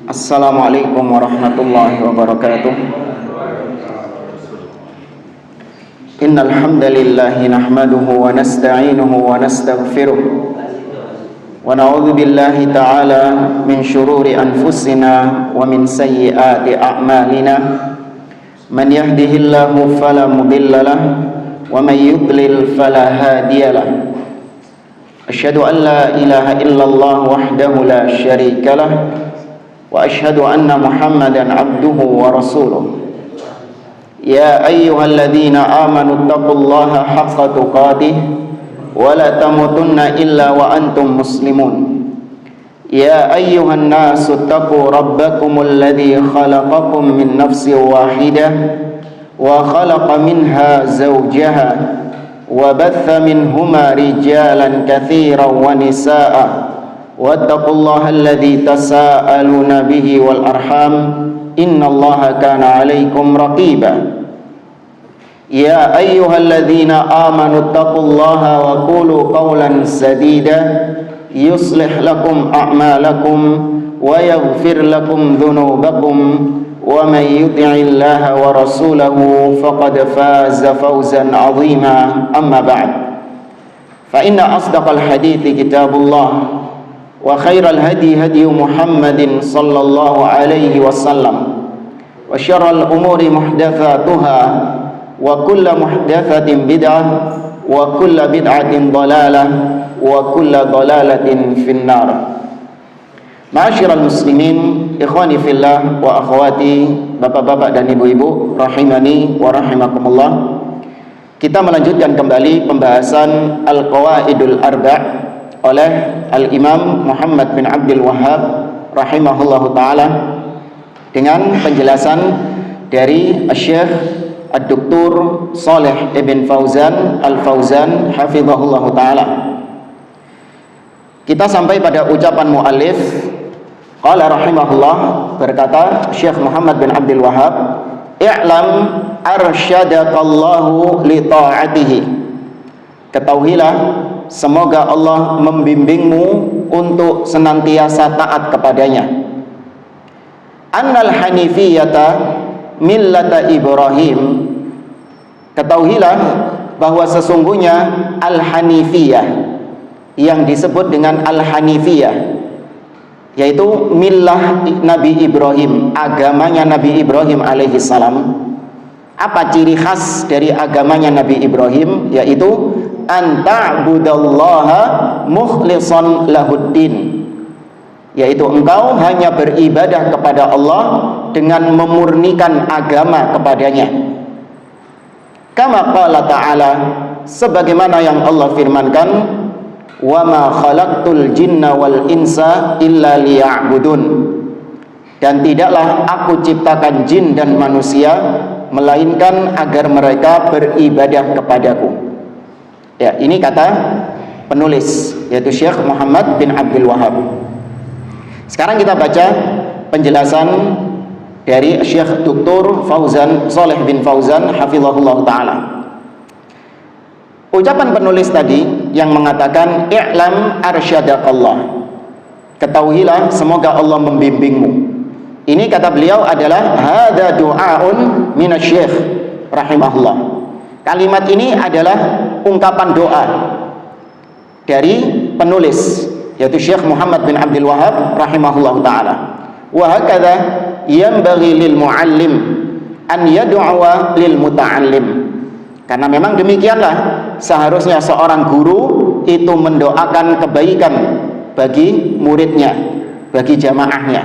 Assalamualaikum warahmatullahi wabarakatuh. Innal hamdalillah nahmaduhu wa nasta'inuhu wa nastaghfiruh wa na'udzu billahi ta'ala min shururi anfusina wa min sayyiati a'malina. Man yahdihillahu fala mudilla lahu wa man yudlil fala hadiya lahu. Asyhadu an la ilaha illallah wahdahu la syarika lahu wa asyhadu anna Muhammadan abduhu wa rasuluh. Ya ayyuhalladzina amanu taqullaha haqqa tuqatih wa la tamutunna illa wa antum muslimun. Ya ayyuhan nasu taqu rabbakumul ladzi khalaqakum min nafsin wahidah wa khalaqa minha zawjaha wa batha minhuma rijalan katsiran wa nisaa'a wattaqullaha alladzi tasaaluna bihi wal arham innallaha kana 'alaikum raqiba. Ya ayyuhalladzina amanu taqullaha wa qulu qawlan sadida yuslih lakum a'malakum wa yaghfir lakum dhunubakum wa man yuti'illaha wa rasulahu faqad faza fawzan 'azima. Amma ba'd, fa inna asdaqal hadithi kitabullah wa khairal hadi hadi Muhammadin sallallahu alaihi wasallam wa syarral umuri muhdatsatuha wa kullu muhdatsatin bid'ah wa kullu bid'atin dhalalah wa kullu dhalalatin finnar. Ma'asyiral muslimin, ikhwani fillah wa akhwati, bapak-bapak dan ibu-ibu rahimani wa rahimakumullah. Kita melanjutkan kembali pembahasan Al-Qawaidul Arba' oleh Al-Imam Muhammad bin Abdul Wahhab rahimahullahu taala dengan penjelasan dari Syekh Ad-Doktor Shalih Ibn Fauzan Al-Fauzan hafizahullahu taala. Kita sampai pada ucapan muallif, qala rahimahullah, berkata Syekh Muhammad bin Abdul Wahhab, i'lam arsyadakallahu li ta'atihi. Ketahuilah, semoga Allah membimbingmu untuk senantiasa taat kepadanya. Annal hanifiyata millata Ibrahim. Ketahuilah bahwa sesungguhnya al-hanifiyah, yang disebut dengan al-hanifiyah, yaitu millah Nabi Ibrahim, agamanya Nabi Ibrahim alaihi salam. Apa ciri khas dari agamanya Nabi Ibrahim? Yaitu an ta'budallaha mukhlishan lahuddin, yaitu engkau hanya beribadah kepada Allah dengan memurnikan agama kepadanya. Kama qala ta'ala, sebagaimana yang Allah firmankan, wa ma khalaqtul jinna wal insa illa liya'budun, dan tidaklah aku ciptakan jin dan manusia melainkan agar mereka beribadah kepadaku. Ya, ini kata penulis, yaitu Syekh Muhammad bin Abdul Wahhab. Sekarang kita baca penjelasan dari Syekh Dr. Fauzan Shalih bin Fauzan hafizahullah taala. Ucapan penulis tadi yang mengatakan i'lam arsyadakallah, ketahuilah semoga Allah membimbingmu. Ini kata beliau adalah hadza du'aun minasyekh rahimahullah. Kalimat ini adalah ungkapan doa dari penulis, yaitu Syekh Muhammad bin Abdul Wahhab rahimahullah taala. Wa hakadha yanbaghi lil muallim an yad'uwa lil muta'allim. Karena memang demikianlah seharusnya seorang guru itu mendoakan kebaikan bagi muridnya, bagi jamaahnya.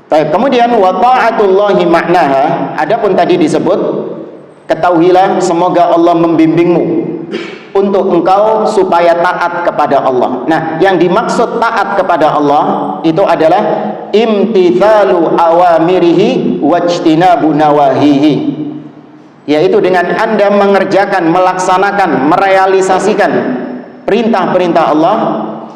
Baik, kemudian wa ta'atullahi maknaha, adapun tadi disebut ketahuilah semoga Allah membimbingmu untuk engkau supaya taat kepada Allah. Nah, yang dimaksud taat kepada Allah itu adalah imtithalu awamirihi wajtinabu nawahihi, yaitu dengan Anda mengerjakan, melaksanakan, merealisasikan perintah-perintah Allah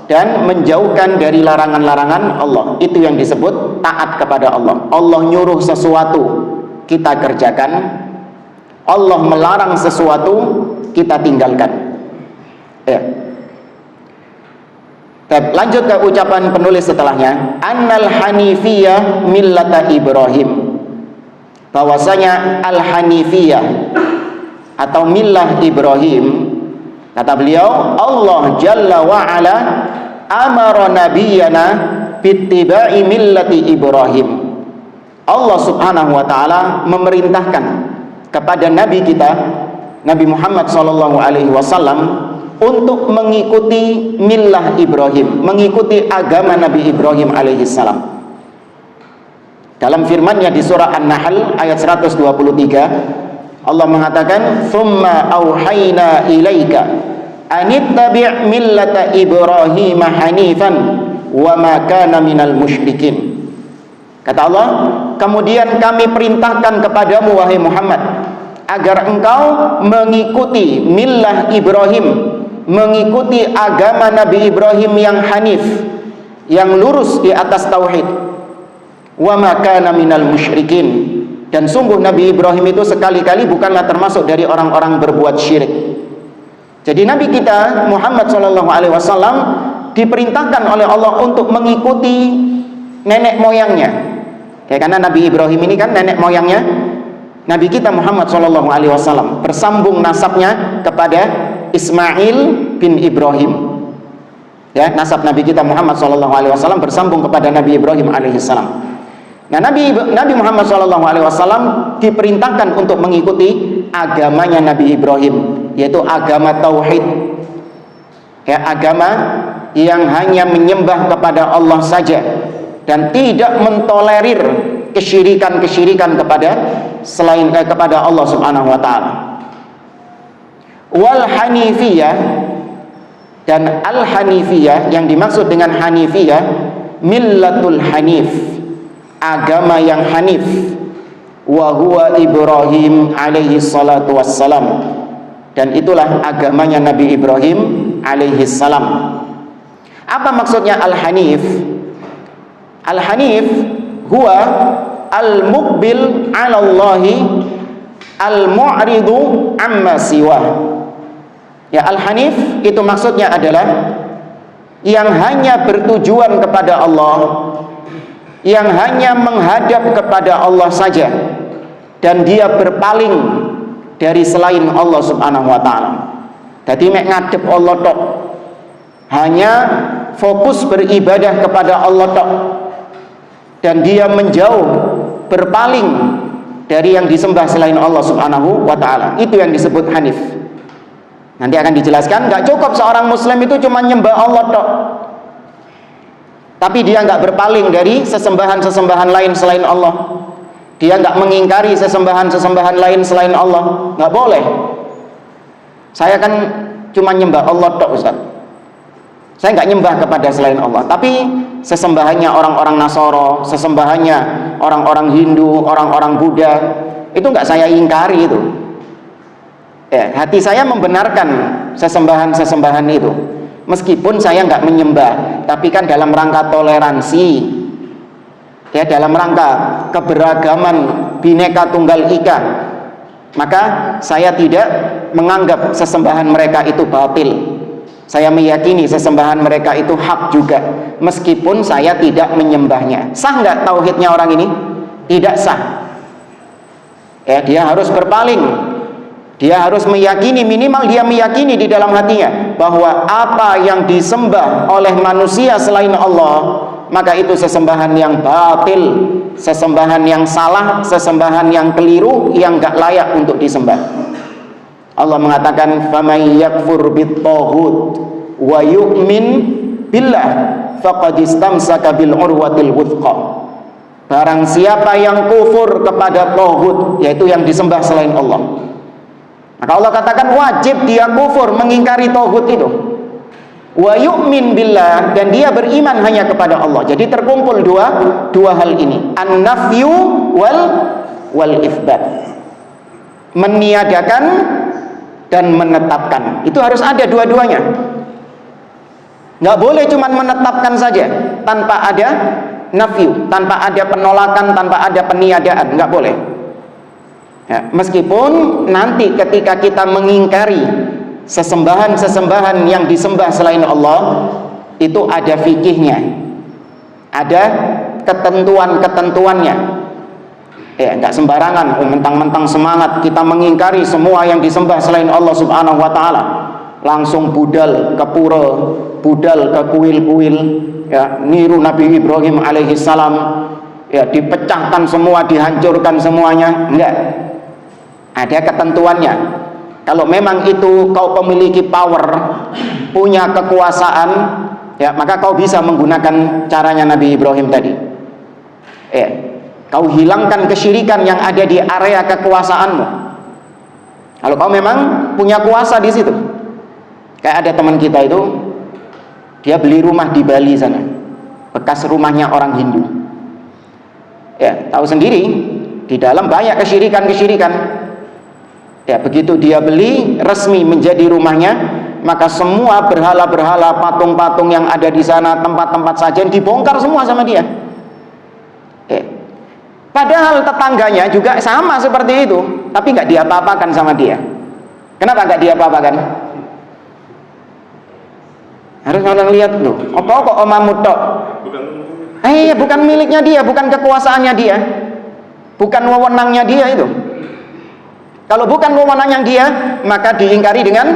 dan menjauhkan dari larangan-larangan Allah. Itu yang disebut taat kepada Allah. Allah nyuruh sesuatu, kita kerjakan. Allah melarang sesuatu, kita tinggalkan. Ya. Lanjut ke ucapan penulis setelahnya, annal hanifiyah millata Ibrahim, bahwasanya al-hanifiyah atau millah Ibrahim, kata beliau, Allah Jalla wa Ala amara nabiyana bittiba'i millati Ibrahim. Allah Subhanahu wa taala memerintahkan kepada nabi kita Nabi Muhammad sallallahu alaihi wasallam untuk mengikuti millah Ibrahim, mengikuti agama Nabi Ibrahim alaihi salam. Dalam firman-Nya di surah An-Nahl ayat 123, Allah mengatakan, "Tsumma auhayna ilaika anittabi' millata Ibrahim hanifan wa ma kana minal musyrikin." Kata Allah, kemudian kami perintahkan kepadamu wahai Muhammad agar engkau mengikuti millah Ibrahim, mengikuti agama Nabi Ibrahim yang hanif, yang lurus di atas tauhid. Wa ma kana minal musyrikin, dan sungguh Nabi Ibrahim itu sekali-kali bukanlah termasuk dari orang-orang berbuat syirik. Jadi Nabi kita Muhammad SAW diperintahkan oleh Allah untuk mengikuti nenek moyangnya. Ya, karena Nabi Ibrahim ini kan nenek moyangnya Nabi kita Muhammad SAW, bersambung nasabnya kepada Ismail bin Ibrahim. Ya, nasab Nabi kita Muhammad SAW bersambung kepada Nabi Ibrahim alaihissalam. Nah, Nabi Muhammad SAW diperintahkan untuk mengikuti agamanya Nabi Ibrahim, yaitu agama tauhid. Ya, agama yang hanya menyembah kepada Allah saja dan tidak mentolerir kesyirikan kepada selain kepada Allah Subhanahu wa taala. Wal hanifiyah, dan al hanifiyah yang dimaksud dengan hanifiyah millatul hanif, agama yang hanif, wa huwa Ibrahim alaihi salatu wassalam, dan itulah agamanya Nabi Ibrahim alaihi salam. Apa maksudnya al hanif? Al hanif huwa al muqbil 'ala Allahi al mu'ridu amma siwah. Ya, al-hanif itu maksudnya adalah yang hanya bertujuan kepada Allah, yang hanya menghadap kepada Allah saja, dan dia berpaling dari selain Allah Subhanahu wa taala. Jadi mek ngadep Allah tok, hanya fokus beribadah kepada Allah tok, dan dia menjauh, berpaling dari yang disembah selain Allah Subhanahu wa taala. Itu yang disebut hanif. Nanti akan dijelaskan, nggak cukup seorang muslim itu cuma nyembah Allah tok, tapi dia nggak berpaling dari sesembahan-sesembahan lain selain Allah. Dia nggak mengingkari sesembahan-sesembahan lain selain Allah. Nggak boleh. Saya kan cuma nyembah Allah tok, Ustaz. Saya nggak nyembah kepada selain Allah, tapi sesembahannya orang-orang Nasoro, sesembahannya orang-orang Hindu, orang-orang Buddha, itu nggak saya ingkari itu. Ya, hati saya membenarkan sesembahan-sesembahan itu, meskipun saya nggak menyembah, tapi kan dalam rangka toleransi, ya, dalam rangka keberagaman Bhinneka Tunggal Ika, maka saya tidak menganggap sesembahan mereka itu batil. Saya meyakini sesembahan mereka itu hak juga, meskipun saya tidak menyembahnya. Sah nggak tauhidnya orang ini? Tidak sah. Ya, dia harus berpaling. Dia harus meyakini, minimal dia meyakini di dalam hatinya bahwa apa yang disembah oleh manusia selain Allah, maka itu sesembahan yang batil, sesembahan yang salah, sesembahan yang keliru, yang gak layak untuk disembah. Allah mengatakan, "Faman yakfur bit-taghut wa yu'min billah faqad istamsaka bil urwatil wuthqa." Barang siapa yang kufur kepada taghut, yaitu yang disembah selain Allah, maka Allah katakan wajib dia kufur, mengingkari taghut itu. Wa yu'min billah, dan dia beriman hanya kepada Allah. Jadi terkumpul dua hal ini, an-nafyu wal itsbat. Meniadakan dan menetapkan. Itu harus ada dua-duanya. Nggak boleh cuma menetapkan saja tanpa ada nafyu, tanpa ada penolakan, tanpa ada peniadaan, nggak boleh. Ya, meskipun nanti ketika kita mengingkari sesembahan-sesembahan yang disembah selain Allah, itu ada fikihnya, ada ketentuan-ketentuannya. Ya, enggak sembarangan mentang-mentang semangat kita mengingkari semua yang disembah selain Allah Subhanahu wa taala, langsung budal ke pura, budal ke kuil-kuil, ya, niru Nabi Ibrahim alaihi salam, ya, dipecahkan semua, dihancurkan semuanya. Enggak. Ada ketentuannya. Kalau memang itu kau memiliki power, punya kekuasaan, ya, maka kau bisa menggunakan caranya Nabi Ibrahim tadi. Ya, kau hilangkan kesyirikan yang ada di area kekuasaanmu. Kalau kau memang punya kuasa di situ. Kayak ada teman kita itu, dia beli rumah di Bali sana, bekas rumahnya orang Hindu. Ya, tahu sendiri, di dalam banyak kesyirikan-kesyirikan. Ya, begitu dia beli resmi menjadi rumahnya, maka semua berhala-berhala, patung-patung yang ada di sana, tempat-tempat sajian dibongkar semua sama dia. Ya. Padahal tetangganya juga sama seperti itu, tapi nggak diapa-apakan sama dia. Kenapa nggak diapa-apakan? Harus orang lihat loh, apa kok omamu tok? Bukan miliknya dia, bukan kekuasaannya dia, bukan wewenangnya dia itu. Kalau bukan wewenangnya dia, maka diingkari dengan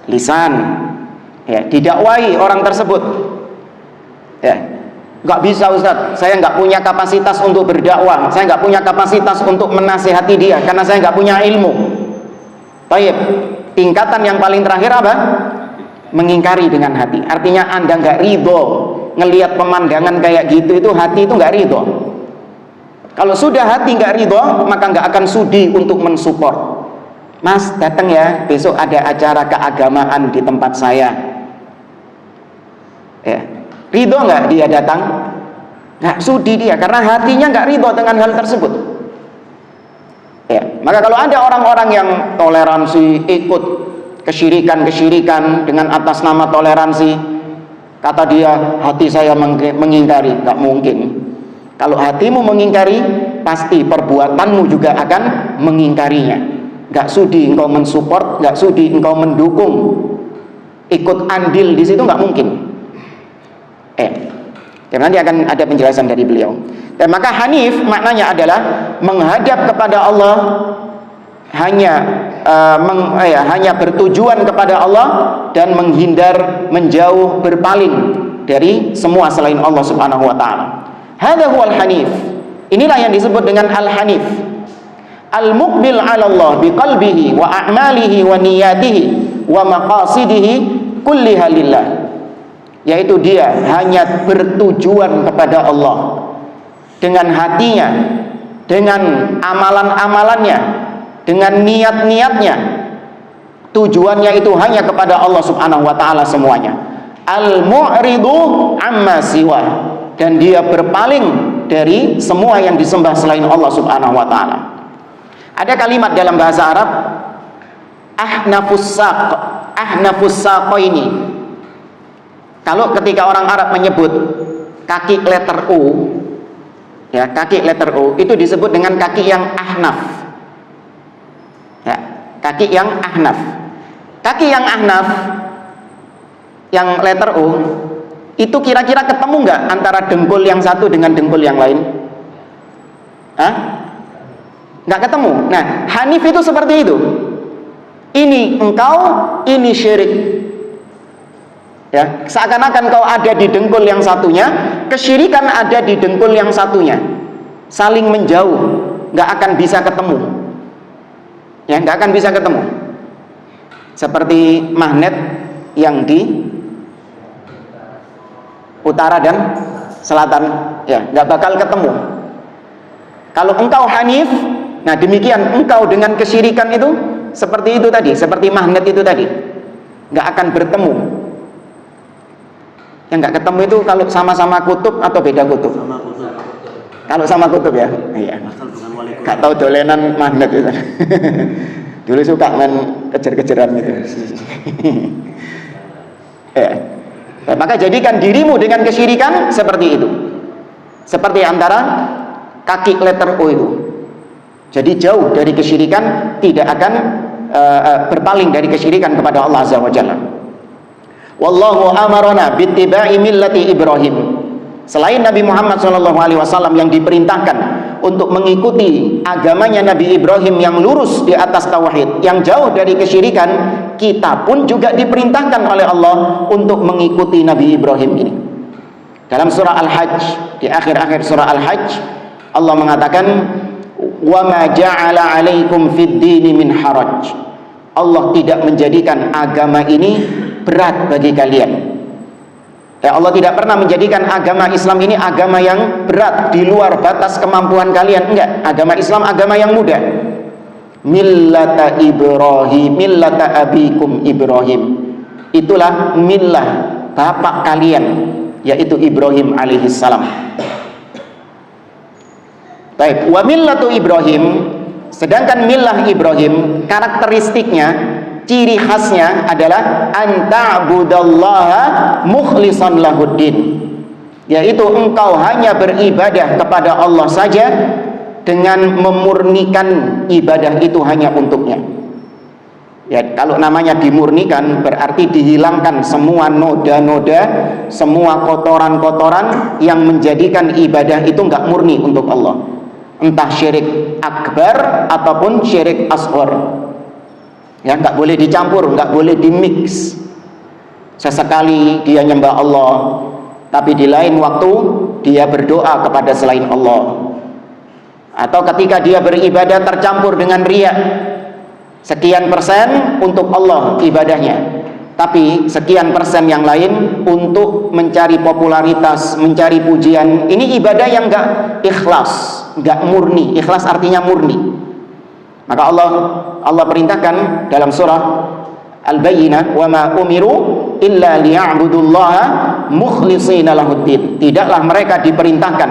lisan, ya, didakwai orang tersebut. Ya, nggak bisa Ustaz, saya nggak punya kapasitas untuk berdakwah, saya nggak punya kapasitas untuk menasihati dia karena saya nggak punya ilmu. Baik, tingkatan yang paling terakhir apa? Mengingkari dengan hati. Artinya Anda nggak ridho ngelihat pemandangan kayak gitu, itu hati itu nggak ridho. Kalau sudah hati nggak ridho, maka nggak akan sudi untuk mensupport. Mas, datang ya, besok ada acara keagamaan di tempat saya. Ya, ridho nggak dia datang? Nggak sudi dia, karena hatinya nggak ridho dengan hal tersebut. Ya, maka kalau ada orang-orang yang toleransi, ikut kesyirikan-kesyirikan dengan atas nama toleransi, kata dia, hati saya mengingkari. Nggak mungkin. Kalau hatimu mengingkari, pasti perbuatanmu juga akan mengingkarinya. Gak sudi engkau mensupport, gak sudi engkau mendukung, ikut andil di situ, gak mungkin. Nanti akan ada penjelasan dari beliau. Dan maka Hanif maknanya adalah menghadap kepada Allah, hanya bertujuan kepada Allah dan menghindar, menjauh, berpaling dari semua selain Allah Subhanahu wa taala. Hadza huwal hanif. Inilah yang disebut dengan al-hanif. Al-muqbil 'ala Allah biqalbihi wa a'malihi wa niyatihi wa maqasidihi kulliha lillah. Yaitu dia hanya bertujuan kepada Allah dengan hatinya, dengan amalan-amalannya, dengan niat-niatnya. Tujuannya itu hanya kepada Allah Subhanahu wa taala semuanya. Al-mu'ridu amma siwa, dan dia berpaling dari semua yang disembah selain Allah Subhanahu wa taala. Ada kalimat dalam bahasa Arab, ahnafus saq ini. Kalau ketika orang Arab menyebut kaki letter U, ya, kaki letter U itu disebut dengan kaki yang ahnaf. Ya, kaki yang ahnaf. Kaki yang ahnaf yang letter U itu kira-kira ketemu nggak antara dengkul yang satu dengan dengkul yang lain? Nggak ketemu. Nah, hanif itu seperti itu. Ini engkau, ini syirik. Ya, seakan-akan kau ada di dengkul yang satunya, kesyirikan ada di dengkul yang satunya. Saling menjauh, nggak akan bisa ketemu. Ya, nggak akan bisa ketemu. Seperti magnet yang di utara dan selatan, ya, nggak bakal ketemu. Kalau engkau hanif, nah demikian engkau dengan kesyirikan itu seperti itu tadi, seperti magnet itu tadi, nggak akan bertemu. Yang nggak ketemu itu kalau sama-sama kutub atau beda kutub? Sama kutub. Kalau sama kutub ya, iya. Nggak tahu dolenan magnet itu. Dulu suka main kejar-kejaran gitu. Ya. Nah, maka jadikan dirimu dengan kesyirikan seperti itu, seperti antara kaki letter O itu. Jadi jauh dari kesyirikan, tidak akan berpaling dari kesyirikan kepada Allah Azza wa Jalla. Wallahu amarona bittiba'i millati Ibrahim. Selain Nabi Muhammad SAW yang diperintahkan untuk mengikuti agamanya Nabi Ibrahim yang lurus di atas tauhid, yang jauh dari kesyirikan, kita pun juga diperintahkan oleh Allah untuk mengikuti Nabi Ibrahim ini. Dalam surah Al-Hajj, di akhir-akhir surah Al-Hajj, Allah mengatakan, "Wa ma ja'ala 'alaikum fid dini min haraj." Allah tidak menjadikan agama ini berat bagi kalian. Ya, Allah tidak pernah menjadikan agama Islam ini agama yang berat di luar batas kemampuan kalian. Enggak, agama Islam agama yang mudah. Millata Ibrahim, millata abikum Ibrahim. Itulah millah bapak kalian, yaitu Ibrahim alaihissalam. Baik, wa millatu Ibrahim, sedangkan millah Ibrahim karakteristiknya, ciri khasnya adalah anta'budallaha mukhlishan lahuddin, yaitu engkau hanya beribadah kepada Allah saja dengan memurnikan ibadah itu hanya untuknya. Ya, kalau namanya dimurnikan berarti dihilangkan semua noda-noda, semua kotoran-kotoran yang menjadikan ibadah itu enggak murni untuk Allah, entah syirik akbar ataupun syirik asghar. Ya, nggak boleh dicampur, nggak boleh dimix. Sesekali dia nyembah Allah, tapi di lain waktu dia berdoa kepada selain Allah. Atau ketika dia beribadah tercampur dengan riya, sekian persen untuk Allah ibadahnya, tapi sekian persen yang lain untuk mencari popularitas, mencari pujian. Ini ibadah yang nggak ikhlas, nggak murni. Ikhlas artinya murni. Maka Allah perintahkan dalam surah Al-Bayyinah, wa ma umiru illa liya'budullaha mukhlishina lahuddin. Tidaklah mereka diperintahkan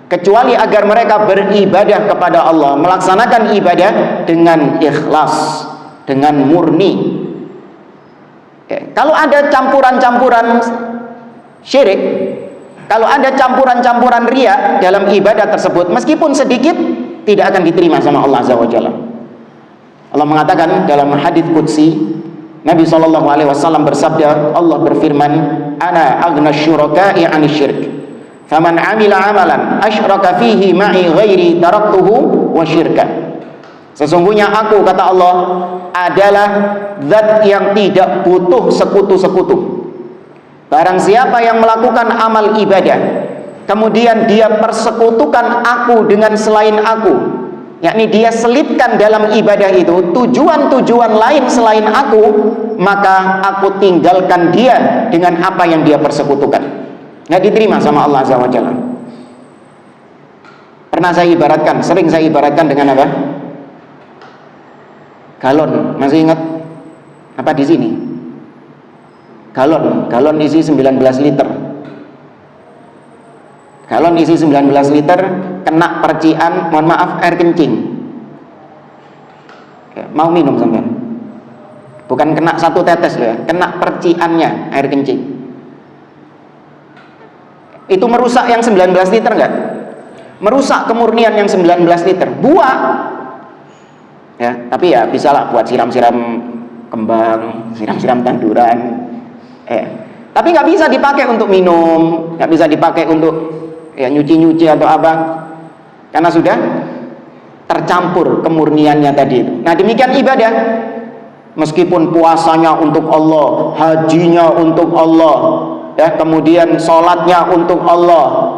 kecuali agar mereka beribadah kepada Allah, melaksanakan ibadah dengan ikhlas, dengan murni. Kalau ada campuran-campuran syirik, kalau ada campuran-campuran riya dalam ibadah tersebut, meskipun sedikit, tidak akan diterima sama Allah Azza wa Jalla. Allah mengatakan dalam hadits qudsi, Nabi SAW bersabda, Allah berfirman, "Ana aghna syuraka'i 'anil syirk. Faman 'amila 'amalan asyraka fihi ma'i ghairi taraktuhu wa syirka." Sesungguhnya aku, kata Allah, adalah zat yang tidak butuh sekutu-sekutu. Barang siapa yang melakukan amal ibadah kemudian dia persekutukan aku dengan selain aku, yakni dia selipkan dalam ibadah itu tujuan-tujuan lain selain aku, maka aku tinggalkan dia dengan apa yang dia persekutukan. Nggak diterima sama Allah Azza wa Jalla. Pernah saya ibaratkan, sering saya ibaratkan dengan apa? Galon, masih ingat? Apa di sini? Galon isi 19 liter. Galon isi 19 liter, kena percikan, mohon maaf, air kencing. Ya, mau minum sampean? Bukan kena satu tetes ya, kena percikannya air kencing. Itu merusak yang 19 liter enggak? Merusak kemurnian yang 19 liter. Buang. Ya, tapi ya bisalah buat siram-siram kembang, siram-siram tanduran. Tapi nggak bisa dipakai untuk minum, nggak bisa dipakai untuk ya nyuci-nyuci atau apa, karena sudah tercampur kemurniannya tadi itu. Nah, demikian ibadah, meskipun puasanya untuk Allah, hajinya untuk Allah, ya, kemudian sholatnya untuk Allah,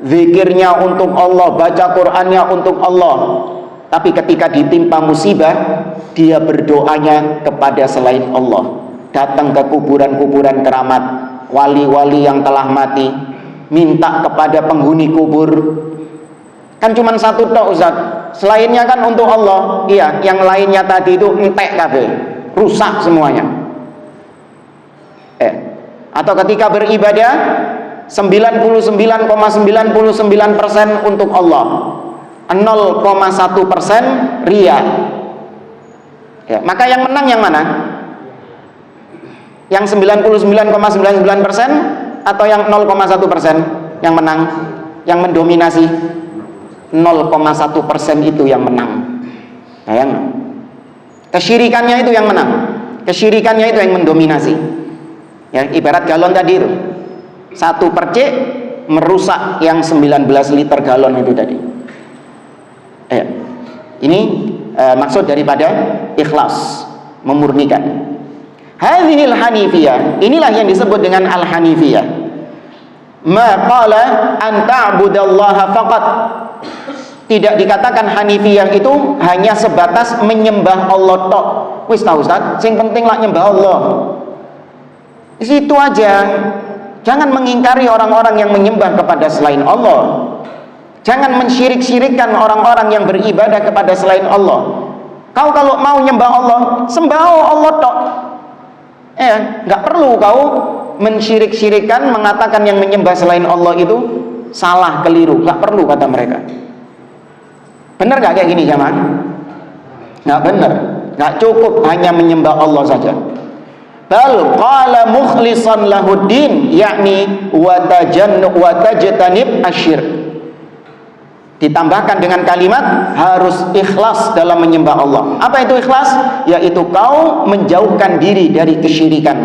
zikirnya untuk Allah, baca Qur'annya untuk Allah, tapi ketika ditimpa musibah, dia berdoanya kepada selain Allah, datang ke kuburan-kuburan keramat, wali-wali yang telah mati, minta kepada penghuni kubur. Kan cuma satu tok, Ustaz. Selainnya kan untuk Allah. Iya, yang lainnya tadi itu entek kabeh, rusak semuanya. Atau ketika beribadah 99,99% untuk Allah, 0,1% riya. Ya, maka yang menang yang mana? Yang 99,99% atau yang 0,1% yang menang? Yang mendominasi 0,1% itu yang menang. Bayang, kesyirikannya itu yang menang, kesyirikannya itu yang mendominasi. Ya, ibarat galon tadi itu. Satu percik merusak yang 19 liter galon itu tadi. Ya. Ini maksud daripada ikhlas, memurnikan. Hadhil hanifiyah, inilah yang disebut dengan al-hanifiyah. Ma qala an ta'budallaha faqat. Tidak dikatakan hanifiyah itu hanya sebatas menyembah Allah tok. Wis ta Ustaz, sing penting lah nyembah Allah. Di situ aja. Jangan mengingkari orang-orang yang menyembah kepada selain Allah. Jangan mensyirik-syirikkan orang-orang yang beribadah kepada selain Allah. Kau kalau mau nyembah Allah, sembah Allah tok. Nggak perlu kau mensyirik-syirikkan, mengatakan yang menyembah selain Allah itu salah, keliru. Nggak perlu, kata mereka. Benar nggak kayak gini jamaah? Nggak benar. Nggak cukup hanya menyembah Allah saja. Bal qala mukhlishan lahuddin, yakni wa tajtanib asyirk. Ditambahkan dengan kalimat harus ikhlas dalam menyembah Allah. Apa itu ikhlas? Yaitu kau menjauhkan diri dari kesyirikan,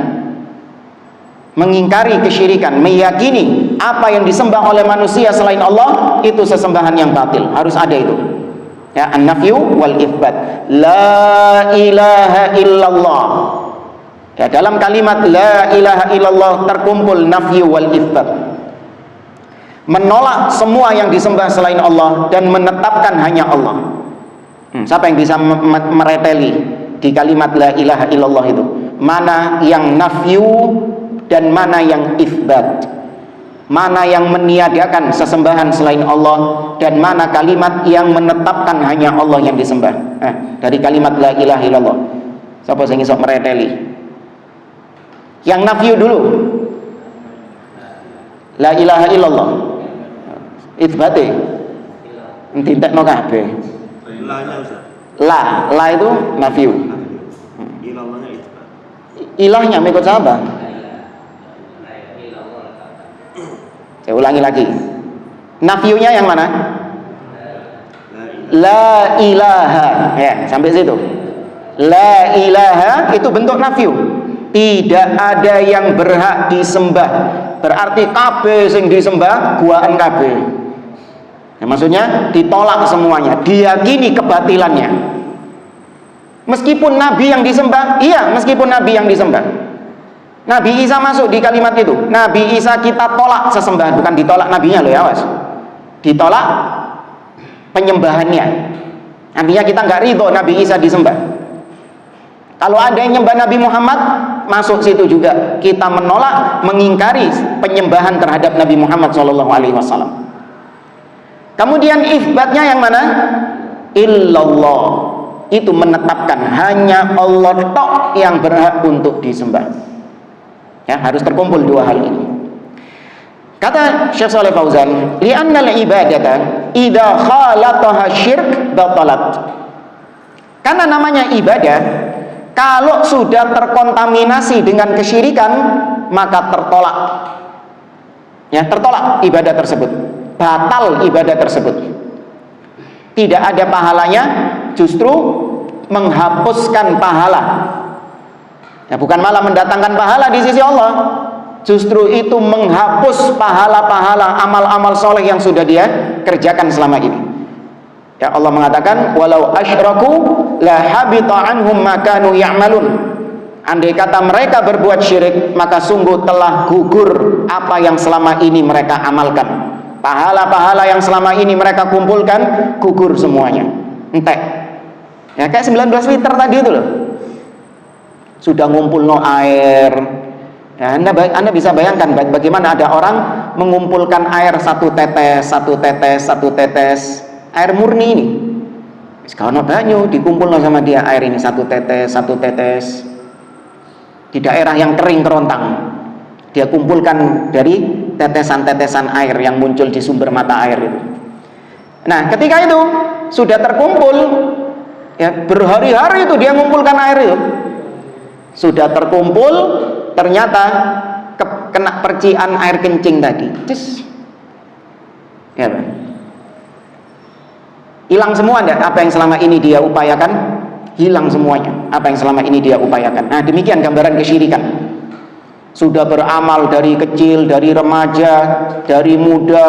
mengingkari kesyirikan, meyakini apa yang disembah oleh manusia selain Allah itu sesembahan yang batil. Harus ada itu. Ya, an-nafyu wal itsbat. La ilaha illallah. Ya, dalam kalimat la ilaha illallah terkumpul nafyu wal itsbat. Menolak semua yang disembah selain Allah dan menetapkan hanya Allah. Siapa yang bisa mereteli di kalimat la ilaha illallah itu? Mana yang nafyu dan mana yang itsbat? Mana yang meniadakan sesembahan selain Allah dan mana kalimat yang menetapkan hanya Allah yang disembah? Dari kalimat la ilaha illallah. Siapa yang bisa mereteli? Yang nafyu dulu. La ilaha illallah. Itsbate. Entintekno kabeh. La itu nafyu. Ilahnya itsbat. Ilahnya mengikut siapa? Saya ulangi lagi. Nafyunya yang mana? La ilaha. Ya, sampai situ. La ilaha itu bentuk nafyu. Tidak ada yang berhak disembah. Berarti kabeh sing disembah guaan kabeh. Ya, maksudnya ditolak semuanya, diyakini kebatilannya. Meskipun nabi yang disembah, iya, meskipun nabi yang disembah. Nabi Isa masuk di kalimat itu. Nabi Isa kita tolak sesembahan, bukan ditolak nabinya loh ya, awas. Ditolak penyembahannya. Artinya kita nggak ridho Nabi Isa disembah. Kalau ada yang nyembah Nabi Muhammad, masuk situ juga. Kita menolak, mengingkari penyembahan terhadap Nabi Muhammad SAW. Kemudian itsbatnya yang mana? Illallah. Itu menetapkan hanya Allah tok yang berhak untuk disembah. Ya, harus terkumpul dua hal ini. Kata Syekh Shalih Fauzan, li'anna al-ibadata idza khalataha syirk batalat. Karena namanya ibadah, kalau sudah terkontaminasi dengan kesyirikan, maka tertolak. Ya, tertolak ibadah tersebut. Batal ibadah tersebut. Tidak ada pahalanya, justru menghapuskan pahala. Ya, bukan malah mendatangkan pahala di sisi Allah. Justru itu menghapus pahala-pahala amal-amal soleh yang sudah dia kerjakan selama ini. Ya, Allah mengatakan walau asyraku la habita anhum ma kanu ya'malun. Andai kata mereka berbuat syirik, maka sungguh telah gugur apa yang selama ini mereka amalkan. Pahala-pahala yang selama ini mereka kumpulkan gugur semuanya, entek. Ya, kayak 19 liter tadi itu loh. Sudah ngumpul no air. Ya, anda bisa bayangkan bagaimana ada orang mengumpulkan air satu tetes air murni ini. Kalau banyu dikumpul sama dia air ini satu tetes di daerah yang kering kerontang, dia kumpulkan dari tetesan-tetesan air yang muncul di sumber mata air itu. Nah, ketika itu sudah terkumpul, ya berhari-hari itu dia mengumpulkan air itu. Sudah terkumpul, ternyata kena percikan air kencing tadi. Ya, Pak. Hilang semua enggak apa yang selama ini dia upayakan? Hilang semuanya apa yang selama ini dia upayakan. Nah, demikian gambaran kesyirikan. sudah beramal dari kecil, dari remaja, dari muda,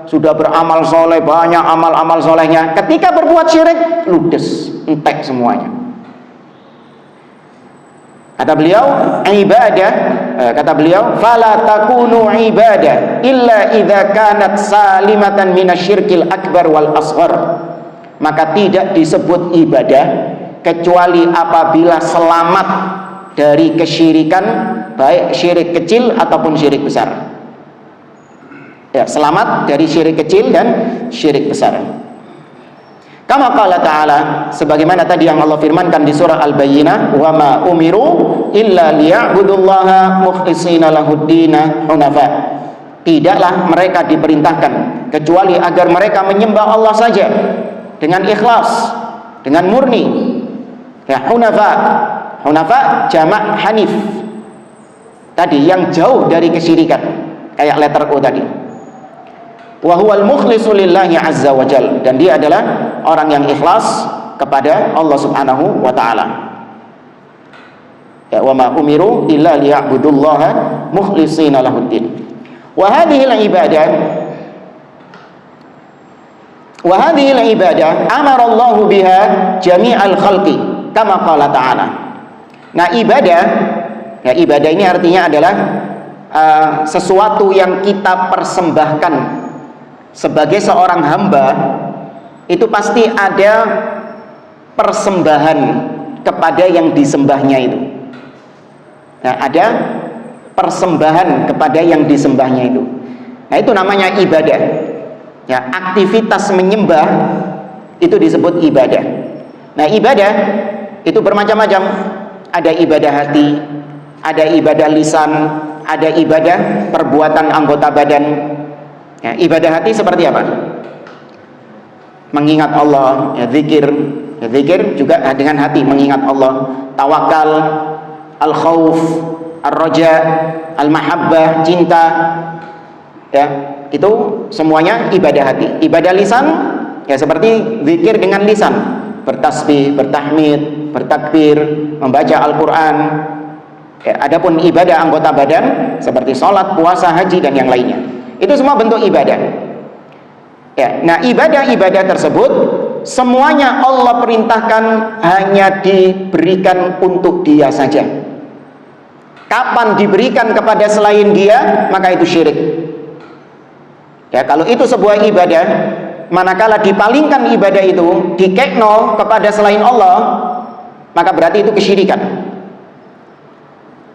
sudah beramal soleh, banyak amal-amal solehnya. Ketika berbuat syirik, ludes, entek semuanya. Kata beliau, fala takunu ibadah illa idza kanat salimatan minasyirkil akbar wal asghar. Maka tidak disebut ibadah kecuali apabila selamat dari kesyirikan, baik syirik kecil ataupun syirik besar. Ya, selamat dari syirik kecil dan syirik besar. Kama qala ta'ala, sebagaimana tadi yang Allah firmankan di surah Al-Bayyinah, wa ma umiru illa liya'budullaha mukhlishina lahuddina hunafa. Tidaklah mereka diperintahkan kecuali agar mereka menyembah Allah saja dengan ikhlas, dengan murni. Ya, hunafa. Hunafa jamak hanif. Tadi yang jauh dari kesyirikan, kayak letter O tadi. Wa huwal mukhlisu lillahi azza wa jal, dan dia adalah orang yang ikhlas kepada Allah Subhanahu wa taala. Ya, wa ma umiru illa liya'budullaha mukhlishina lahuddin. Wa hadhihi al-ibadah amara Allah biha jami'al khalqi kama qala ta'ala. Nah, ibadah ini artinya adalah sesuatu yang kita persembahkan sebagai seorang hamba. Itu pasti ada persembahan kepada yang disembahnya itu. Nah, ada persembahan kepada yang disembahnya itu. Nah, itu namanya ibadah. Ya, aktivitas menyembah itu disebut ibadah. Nah, ibadah itu bermacam-macam. Ada ibadah hati, ada ibadah lisan, ada ibadah perbuatan anggota badan. Ya, ibadah hati seperti apa? Mengingat Allah, ya, zikir. Ya, zikir juga dengan hati, mengingat Allah. Tawakal, al-khauf, ar-raja, al-mahabbah, cinta. Ya, itu semuanya ibadah hati. Ibadah lisan, ya seperti zikir dengan lisan. Bertasbih, bertahmid, bertakbir, membaca Al-Quran. Ya, adapun ibadah anggota badan seperti sholat, puasa, haji, dan yang lainnya, itu semua bentuk ibadah. Ya, nah, ibadah-ibadah tersebut semuanya Allah perintahkan hanya diberikan untuk Dia saja. Kapan diberikan kepada selain Dia, maka itu syirik. Ya, kalau itu sebuah ibadah, manakala dipalingkan ibadah itu, dikekno kepada selain Allah, maka berarti itu kesyirikan.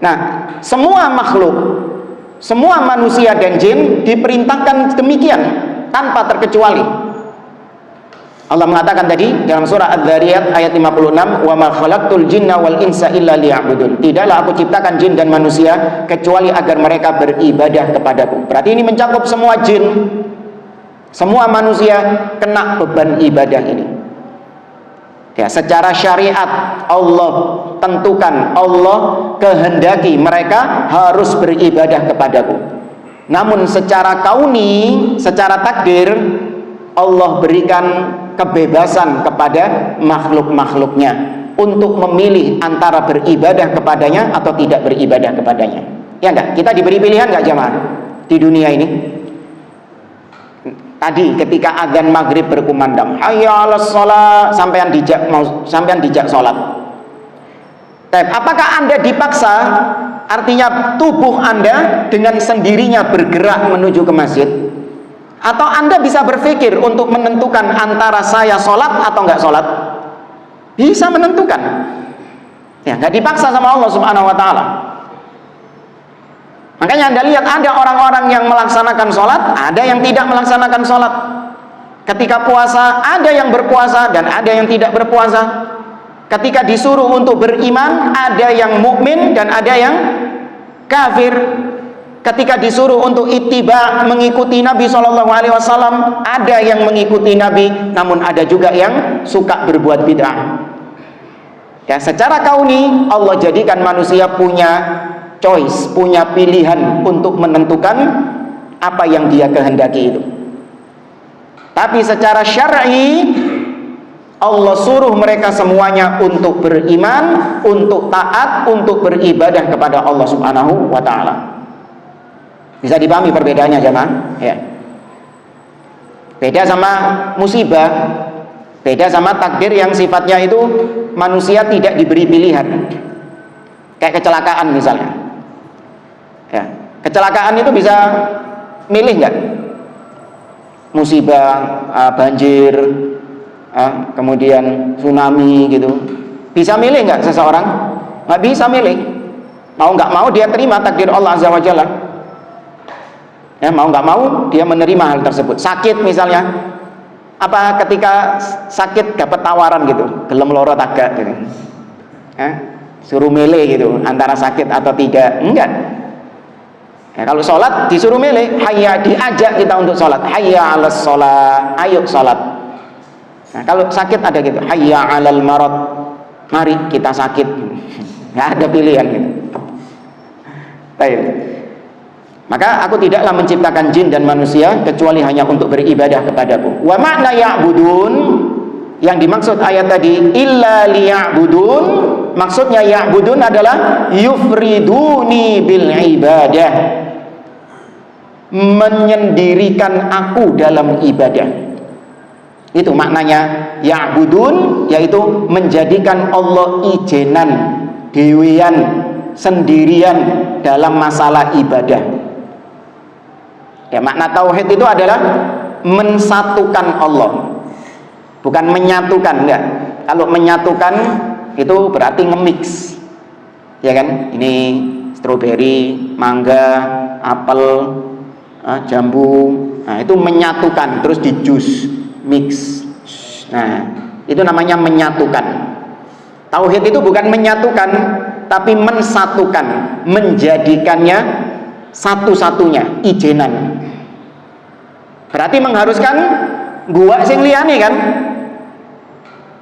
Nah, semua makhluk, semua manusia dan jin diperintahkan demikian tanpa terkecuali. Allah mengatakan tadi dalam surah Adz-Dzariyat ayat 56, "Wa ma khalaqtul jinna wal insa illa liya'budun." Tidaklah aku ciptakan jin dan manusia kecuali agar mereka beribadah kepadaku. Berarti ini mencakup semua jin, semua manusia kena beban ibadah ini. Ya, secara syariat Allah tentukan, Allah kehendaki mereka harus beribadah kepadaku. Namun secara kauni, secara takdir, Allah berikan kebebasan kepada makhluk-makhluknya untuk memilih antara beribadah kepadanya atau tidak beribadah kepadanya. Ya enggak? Kita diberi pilihan enggak jamaah di dunia ini? Tadi ketika azan maghrib berkumandang, hayya 'alas shalah, sampean dijak salat. Apakah Anda dipaksa? Artinya tubuh Anda dengan sendirinya bergerak menuju ke masjid? Atau Anda bisa berpikir untuk menentukan antara saya sholat atau enggak sholat? Bisa menentukan. Ya, enggak dipaksa sama Allah Subhanahu wa taala. Makanya Anda lihat ada orang-orang yang melaksanakan sholat, ada yang tidak melaksanakan sholat. Ketika puasa, ada yang berpuasa dan ada yang tidak berpuasa. Ketika disuruh untuk beriman, ada yang mukmin dan ada yang kafir. Ketika disuruh untuk ittiba, mengikuti Nabi SAW, ada yang mengikuti Nabi, namun ada juga yang suka berbuat bid'ah. Ya, secara kauni Allah jadikan manusia punya choice, punya pilihan untuk menentukan apa yang dia kehendaki itu. Tapi secara syar'i Allah suruh mereka semuanya untuk beriman, untuk taat, untuk beribadah kepada Allah Subhanahu wa ta'ala. Bisa dipahami perbedaannya jemaah? Ya. Beda sama musibah, beda sama takdir yang sifatnya itu manusia tidak diberi pilihan. Kayak kecelakaan misalnya. Ya. Kecelakaan itu bisa milih nggak? Musibah, banjir, kemudian tsunami gitu. Bisa milih nggak seseorang? Nggak bisa milih. Mau nggak mau dia terima takdir Allah Azza wa Jalla. Ya, mau nggak mau dia menerima hal tersebut. Sakit misalnya, apa ketika sakit dapat tawaran gitu, gelem loro tagak gitu. Suruh milih gitu antara sakit atau tidak? Enggak. Ya, kalau sholat disuruh milih, hayya, diajak kita untuk sholat, hayya 'alas sholat, ayo sholat. Nah, kalau sakit ada gitu, hayya 'alal marad, mari kita sakit. Nggak ada pilihan gitu. Baik. Maka aku tidaklah menciptakan jin dan manusia kecuali hanya untuk beribadah kepadaku. Wa makna ya'budun, yang dimaksud ayat tadi illa liya'budun, maksudnya ya'budun adalah yufriduni bil ibadah, menyendirikan aku dalam ibadah. Itu maknanya ya'budun, yaitu menjadikan Allah ijenan, dewian, sendirian dalam masalah ibadah. Ya, makna tauhid itu adalah mensatukan Allah, bukan menyatukan, enggak. Kalau menyatukan itu berarti nge-mix, ya kan? Ini stroberi, mangga, apel, jambu. Nah, itu menyatukan, terus di jus, mix. Nah, itu namanya menyatukan. Tauhid itu bukan menyatukan, tapi mensatukan, menjadikannya satu-satunya, ijenan. Berarti mengharuskan buah sing liyane kan?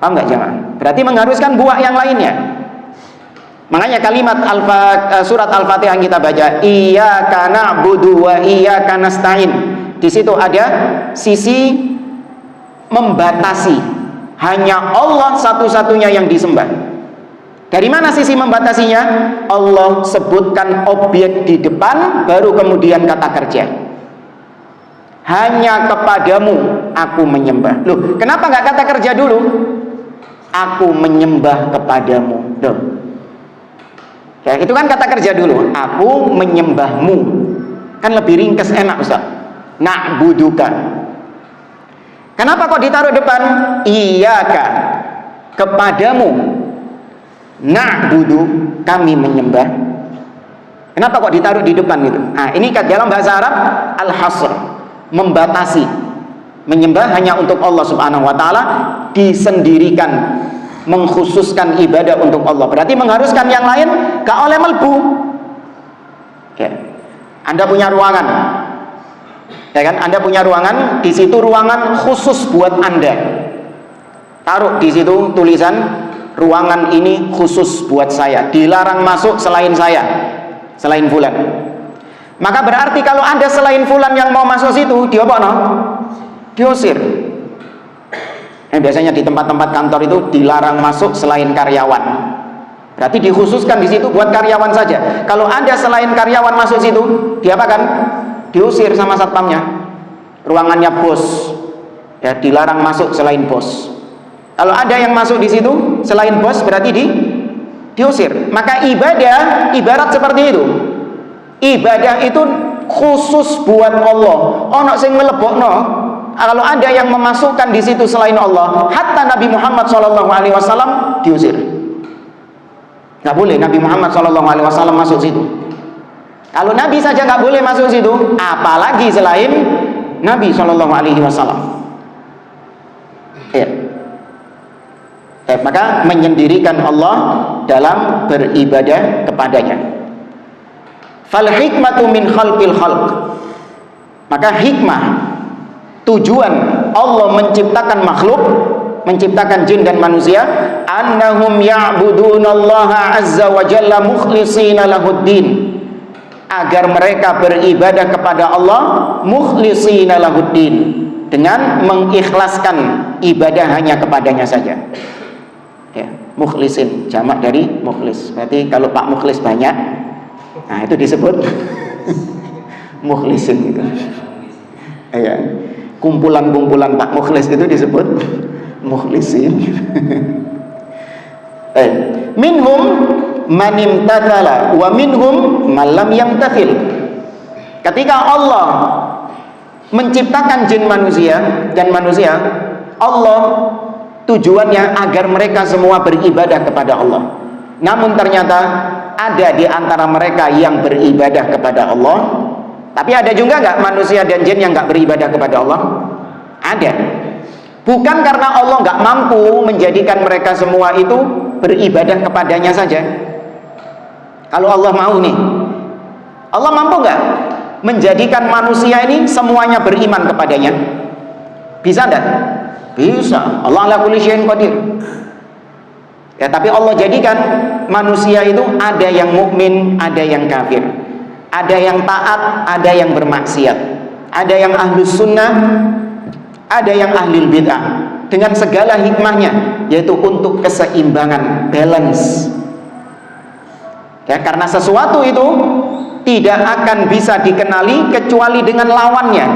Paham nggak jemaah? Berarti mengharuskan buah yang lainnya. Makanya kalimat surat Al-Fatihah yang kita baca, iyyaka na'budu wa iyyaka nasta'in. Di situ ada sisi membatasi, hanya Allah satu-satunya yang disembah. Dari mana sisi membatasinya? Allah sebutkan objek di depan, baru kemudian kata kerja. Hanya kepadamu aku menyembah. Loh, kenapa nggak kata kerja dulu? Aku menyembah kepadamu. Loh. Ya, itu kan kata kerja dulu. Aku menyembahmu. Kan lebih ringkas, enak Ustaz. Na'buduka. Kenapa kok ditaruh depan? Iyyaka, kepadamu. Na'budu, kami menyembah. Kenapa kok ditaruh di depan gitu? Nah, ini dalam bahasa Arab al-hasr, membatasi. Menyembah hanya untuk Allah Subhanahu wa taala, disendirikan, mengkhususkan ibadah untuk Allah. Berarti mengharuskan yang lain gak oleh melbu. Ya. Anda punya ruangan. Ya kan? Anda punya ruangan, di situ ruangan khusus buat Anda. Taruh di situ tulisan, ruangan ini khusus buat saya, dilarang masuk selain saya, selain fulan. Maka berarti kalau ada selain fulan yang mau masuk situ, diopokno? Diusir. Biasanya di tempat-tempat kantor itu dilarang masuk selain karyawan. Berarti dikhususkan di situ buat karyawan saja. Kalau ada selain karyawan masuk situ, diapakan? Diusir sama satpamnya. Ruangannya bos, ya dilarang masuk selain bos. Kalau ada yang masuk di situ selain bos, berarti diusir. Maka ibadah ibarat seperti itu. Ibadah itu khusus buat Allah. Ono sing mlebokno. Kalau ada yang memasukkan di situ selain Allah, hatta Nabi Muhammad SAW diusir. Nggak boleh Nabi Muhammad SAW masuk situ. Kalau Nabi saja nggak boleh masuk situ, apalagi selain Nabi SAW. Ya. Maka menyendirikan Allah dalam beribadah kepadanya. Fal hikmatu min khalqil khalq. Maka hikmah, tujuan Allah menciptakan makhluk, menciptakan jin dan manusia, annahum ya'budunallaha azza wa jalla mukhlishina lahuddin, agar mereka beribadah kepada Allah mukhlishina lahuddin, dengan mengikhlaskan ibadah hanya kepadanya saja. Ya, mukhlisin, jamak dari mukhlis. Berarti kalau Pak Mukhlis banyak, nah itu disebut mukhlisin gitu. Ya, kumpulan-kumpulan Pak Mukhlis itu disebut mukhlisin. Minhum man imtathala wa minhum man lam yamtathil. Ketika Allah menciptakan jin dan manusia, Allah tujuannya agar mereka semua beribadah kepada Allah. Namun ternyata ada di antara mereka yang beribadah kepada Allah, tapi ada juga nggak manusia dan jin yang nggak beribadah kepada Allah? Ada. Bukan karena Allah nggak mampu menjadikan mereka semua itu beribadah kepadanya saja. Kalau Allah mau nih, Allah mampu nggak menjadikan manusia ini semuanya beriman kepadanya? Bisa enggak? Bisa. Allah ala kulli syai'in qadir. Ya, tapi Allah jadikan manusia itu ada yang mukmin, ada yang kafir, ada yang taat, ada yang bermaksiat, ada yang ahlus sunnah, ada yang ahlul bid'ah, dengan segala hikmahnya, yaitu untuk keseimbangan, balance. Ya, karena sesuatu itu tidak akan bisa dikenali kecuali dengan lawannya.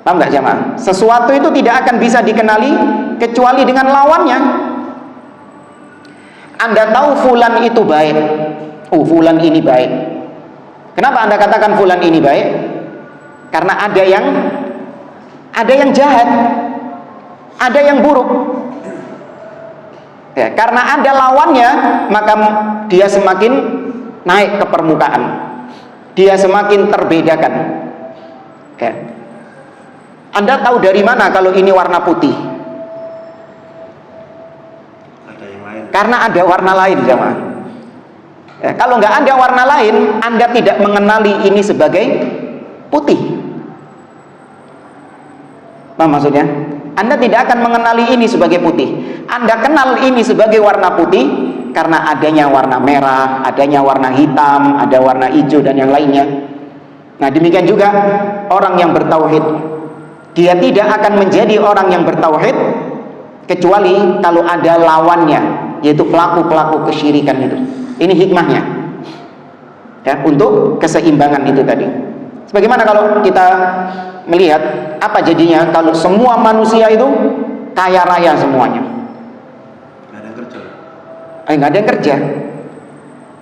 Paham nggak jamaah? Sesuatu itu tidak akan bisa dikenali kecuali dengan lawannya. Anda tahu fulan itu baik, fulan ini baik. Kenapa Anda katakan fulan ini baik? Karena ada yang jahat, ada yang buruk. Ya, karena ada lawannya, maka dia semakin naik ke permukaan, dia semakin terbedakan. Ya. Anda tahu dari mana kalau ini warna putih? Ada yang lain. Karena ada warna lain, jemaah. Ya, kalau nggak ada warna lain, Anda tidak mengenali ini sebagai putih. Apa maksudnya? Anda tidak akan mengenali ini sebagai putih. Anda kenal ini sebagai warna putih karena adanya warna merah, adanya warna hitam, ada warna hijau dan yang lainnya. Nah, demikian juga orang yang bertauhid. Dia tidak akan menjadi orang yang bertauhid kecuali kalau ada lawannya, yaitu pelaku-pelaku kesyirikan itu. Ini hikmahnya. Ya, untuk keseimbangan itu tadi. Sebagaimana kalau kita melihat apa jadinya kalau semua manusia itu kaya raya semuanya. Nggak ada yang kerja. Nggak ada yang kerja.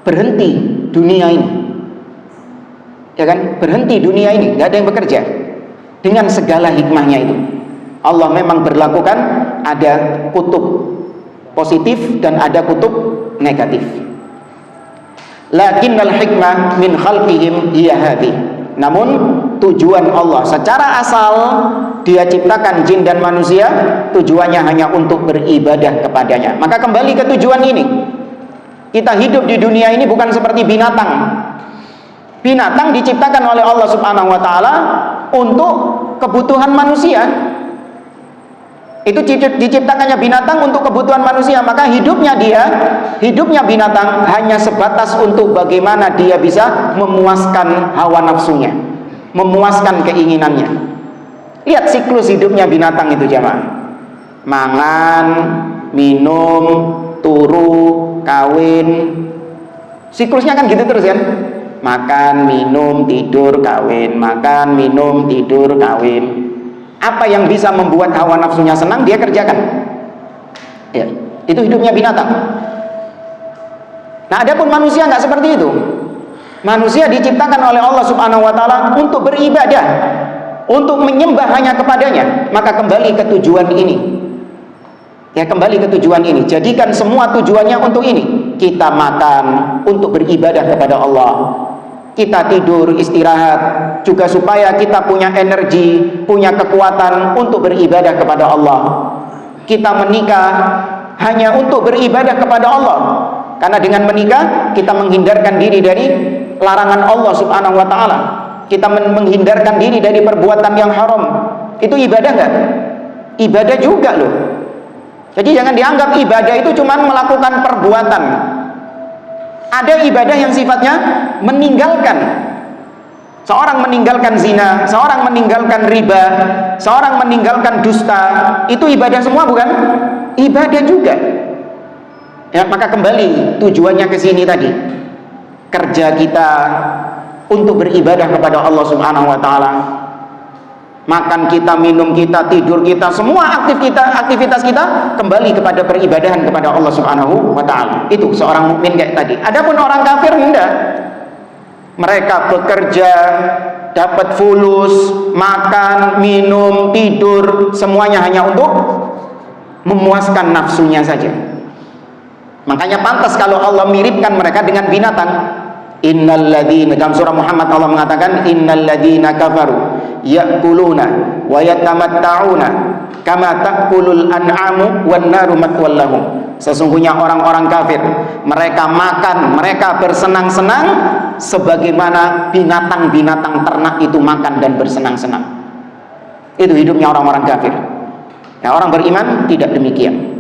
Berhenti dunia ini. Ya kan? Berhenti dunia ini, nggak ada yang bekerja. Dengan segala hikmahnya itu, Allah memang berlakukan ada kutub positif dan ada kutub negatif. Lakinnal hikmah min khalqihim hiya hadhi. Namun tujuan Allah secara asal Dia ciptakan jin dan manusia, tujuannya hanya untuk beribadah kepadanya. Maka kembali ke tujuan ini. Kita hidup di dunia ini bukan seperti binatang. Binatang diciptakan oleh Allah Subhanahu wa taala untuk kebutuhan manusia. Itu diciptakannya binatang untuk kebutuhan manusia, maka hidupnya binatang hanya sebatas untuk bagaimana dia bisa memuaskan hawa nafsunya, memuaskan keinginannya. Lihat siklus hidupnya binatang itu jamaah. Mangan, minum, turu, kawin. Siklusnya kan gitu terus kan? Makan, minum, tidur, kawin. Makan, minum, tidur, kawin. Apa yang bisa membuat hawa nafsunya senang, dia kerjakan. Ya, itu hidupnya binatang. Nah, adapun manusia nggak seperti itu. Manusia diciptakan oleh Allah Subhanahu wa taala untuk beribadah, untuk menyembah hanya kepadanya. Maka kembali ke tujuan ini. Ya, kembali ke tujuan ini. Jadikan semua tujuannya untuk ini. Kita makan untuk beribadah kepada Allah. Kita tidur, istirahat juga supaya kita punya energi, punya kekuatan untuk beribadah kepada Allah. Kita menikah hanya untuk beribadah kepada Allah. Karena dengan menikah kita menghindarkan diri dari larangan Allah Subhanahu wa taala. Kita menghindarkan diri dari perbuatan yang haram. Itu ibadah enggak? Ibadah juga loh. Jadi jangan dianggap ibadah itu cuma melakukan perbuatan. Ada ibadah yang sifatnya meninggalkan. Seorang meninggalkan zina, seorang meninggalkan riba, seorang meninggalkan dusta, itu ibadah semua bukan? Ibadah juga. Ya, maka kembali tujuannya ke sini tadi. Kerja kita untuk beribadah kepada Allah Subhanahu wa taala. Makan kita, minum kita, tidur kita, semua aktivitas kita kembali kepada peribadahan kepada Allah Subhanahu wa taala. Itu seorang mukmin kayak tadi. Adapun orang kafir enggak. Mereka bekerja, dapat fulus, makan, minum, tidur, semuanya hanya untuk memuaskan nafsunya saja. Makanya pantas kalau Allah miripkan mereka dengan binatang. Innalladzina, dalam surah Muhammad Allah mengatakan innalladzina kafaru ya'kuluna wa yatamatta'una kama ta'kulul an'amu wan naru matwal lahum. Sesungguhnya orang-orang kafir, mereka makan, mereka bersenang-senang sebagaimana binatang-binatang ternak itu makan dan bersenang-senang. Itu hidupnya orang-orang kafir. Ya, orang beriman tidak demikian.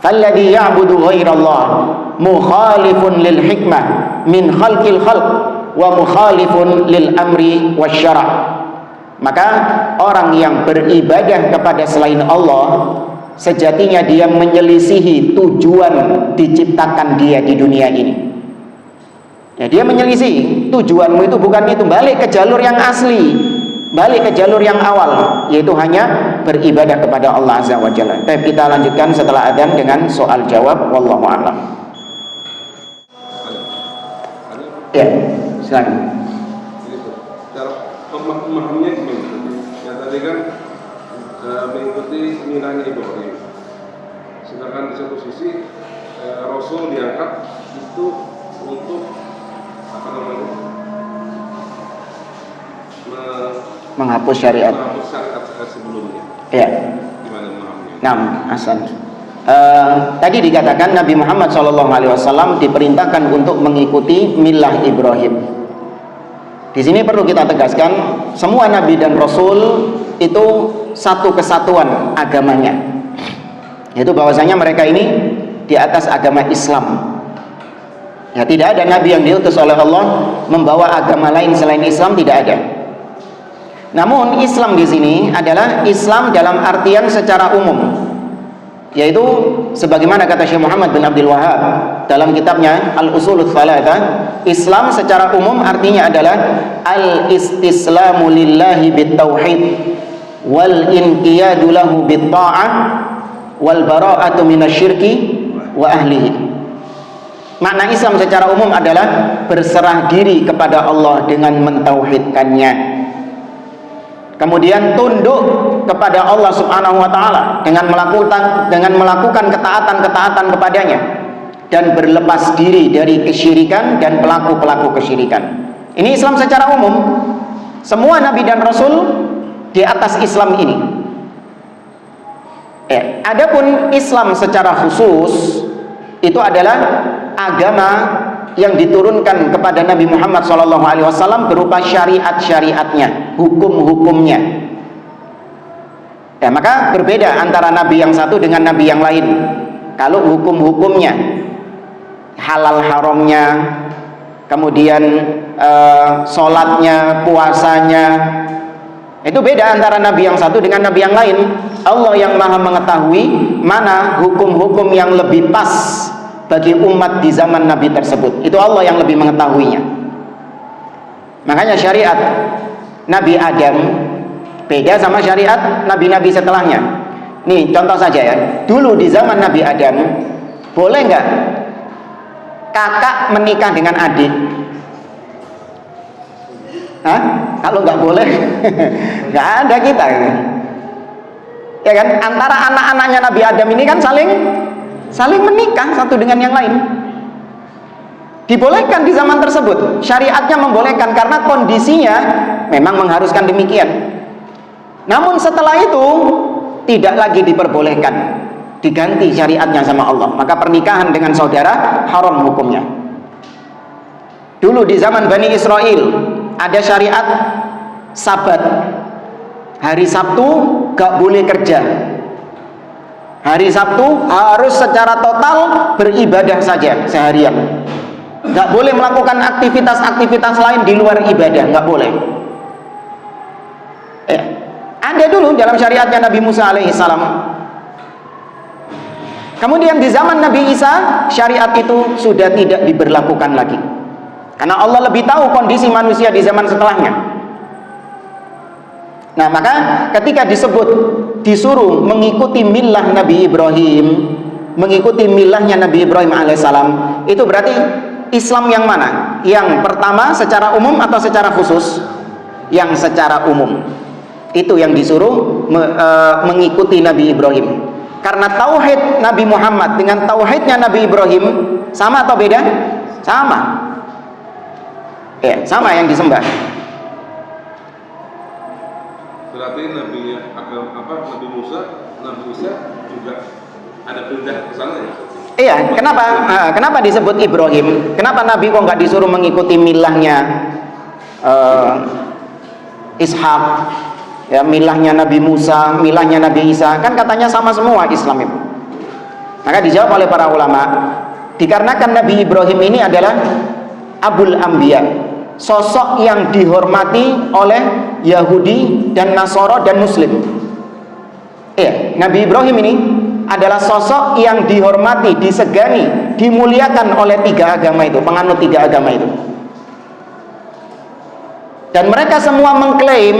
Falladhi ya'budu ghairallah mukhalifun lil hikmah min khalqil khalq wa mukhalifun lil amri wasyara'. Maka orang yang beribadah kepada selain Allah, sejatinya dia menyelisihi tujuan diciptakan dia di dunia ini. Ya, dia menyelisih tujuanmu itu bukan itu, balik ke jalur yang asli, balik ke jalur yang awal, yaitu hanya beribadah kepada Allah Azza wa Jalla. Tapi kita lanjutkan setelah adzan dengan soal jawab. Wallahu a'lam. Ya, silakan. Memahaminya gimana? Ya tadi kan mengikuti minahnya Ibrahim. Sedangkan di satu sisi Rasul diangkat itu untuk apa namanya? Menghapus syariat. Menghapus syariat sebelumnya. Ya. Gimana memahaminya? Nah, Hasan. Tadi dikatakan Nabi Muhammad SAW diperintahkan untuk mengikuti milah Ibrahim. Di sini perlu kita tegaskan, semua nabi dan rasul itu satu kesatuan agamanya. Yaitu bahwasanya mereka ini di atas agama Islam. Ya, tidak ada nabi yang diutus oleh Allah membawa agama lain selain Islam, tidak ada. Namun Islam di sini adalah Islam dalam artian secara umum. Yaitu sebagaimana kata Syekh Muhammad bin Abdul Wahhab dalam kitabnya Al-Usulul Thalatha, Islam secara umum artinya adalah al-istislamu lillahi bit-tauhid wal inqiyadu lahu bit-ta'ah wal bara'atu minasyirki wa ahlihi. Makna Islam secara umum adalah berserah diri kepada Allah dengan mentauhidkannya, kemudian tunduk kepada Allah Subhanahu wa taala dengan melakukan ketaatan-ketaatan kepadanya, dan berlepas diri dari kesyirikan dan pelaku-pelaku kesyirikan. Ini Islam secara umum. Semua nabi dan rasul di atas Islam ini. Adapun Islam secara khusus itu adalah agama yang diturunkan kepada Nabi Muhammad SAW berupa syariat-syariatnya, hukum-hukumnya. Ya, maka berbeda antara nabi yang satu dengan nabi yang lain. Kalau hukum-hukumnya, halal haramnya, kemudian sholatnya, puasanya, itu beda antara nabi yang satu dengan nabi yang lain. Allah yang maha mengetahui mana hukum-hukum yang lebih pas bagi umat di zaman Nabi tersebut. Itu Allah yang lebih mengetahuinya. Makanya syariat Nabi Adam beda sama syariat nabi-nabi setelahnya. Nih contoh saja ya. Dulu di zaman Nabi Adam, boleh nggak kakak menikah dengan adik? Hah? Kalau nggak boleh, nggak ada kita. Ya kan? Antara anak-anaknya Nabi Adam ini kan saling menikah satu dengan yang lain. Dibolehkan di zaman tersebut, syariatnya membolehkan karena kondisinya memang mengharuskan demikian. Namun setelah itu tidak lagi diperbolehkan, diganti syariatnya sama Allah. Maka pernikahan dengan saudara haram hukumnya. Dulu di zaman Bani Israel ada syariat Sabat. Hari Sabtu gak boleh kerja. Hari Sabtu harus secara total beribadah saja seharian. nggak boleh melakukan aktivitas-aktivitas lain di luar ibadah, nggak boleh. Ada dulu dalam syariatnya Nabi Musa alaihissalam. Kemudian di zaman Nabi Isa, syariat itu sudah tidak diberlakukan lagi, karena Allah lebih tahu kondisi manusia di zaman setelahnya. Nah, maka ketika disuruh mengikuti millah Nabi Ibrahim, mengikuti millahnya Nabi Ibrahim alaihissalam, itu berarti Islam yang mana? Yang pertama secara umum atau secara khusus? Yang secara umum. Itu yang disuruh mengikuti Nabi Ibrahim. Karena tauhid Nabi Muhammad dengan tauhidnya Nabi Ibrahim sama atau beda? Sama. Ya, sama yang disembah. Berarti Nabi Musa, Nabi Isa juga ada perintah ke sana ya? Iya, kenapa disebut Ibrahim? Kenapa Nabi kok nggak disuruh mengikuti milahnya Ishak? Ya, milahnya Nabi Musa, milahnya Nabi Isa, kan katanya sama semua Islam itu. Maka dijawab oleh para ulama, dikarenakan Nabi Ibrahim ini adalah Abul Anbiya, sosok yang dihormati oleh Yahudi dan Nasara dan Muslim. Nabi Ibrahim ini adalah sosok yang dihormati, disegani, dimuliakan oleh tiga agama itu, penganut tiga agama itu. Dan mereka semua mengklaim